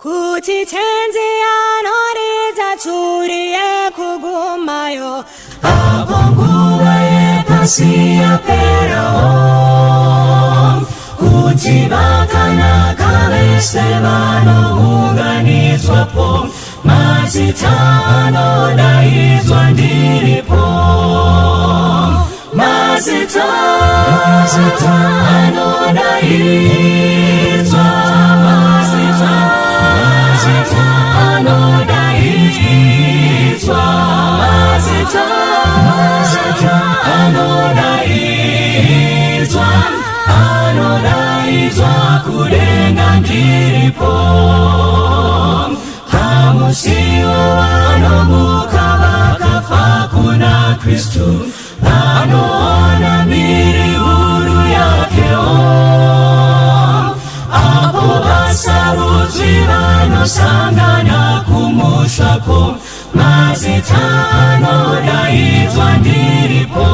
kuti tenzi anoridza turi yekugumayo apo nguva yepasi yaperawo kuti vakanaka vese vanounganidzwapo mazita anodaidzwa ndiripo mazita anodaidzwa mazita anodaidzwa mazita anodaidzwa anodaidzwa kudenga ndiripo hamusiwo vanomuka vakafa kuna Kristu vanoona miri huru yakewo apo vasarudzwi vanosangana kumushapo mazita anodaidzwa ndiripo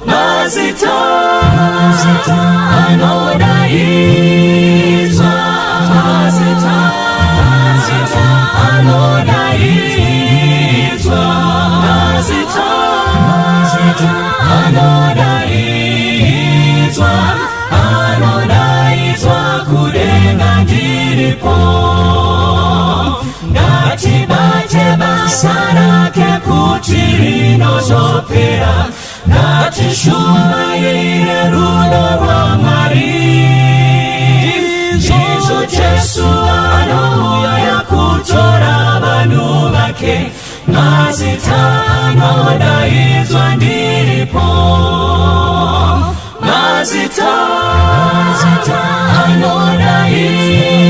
mazita anodaidzwa mazita anodaidzwa mazita anodaidzwa anodaidzwa kudenga ndiripo ngatibate basa rake kuti rinozopera ngatishumaire rudo rwa Mwari ndizvo Jesu anouya kutora vanhu vake mazita anodaidzwa ndiripo mazita anodaidzwa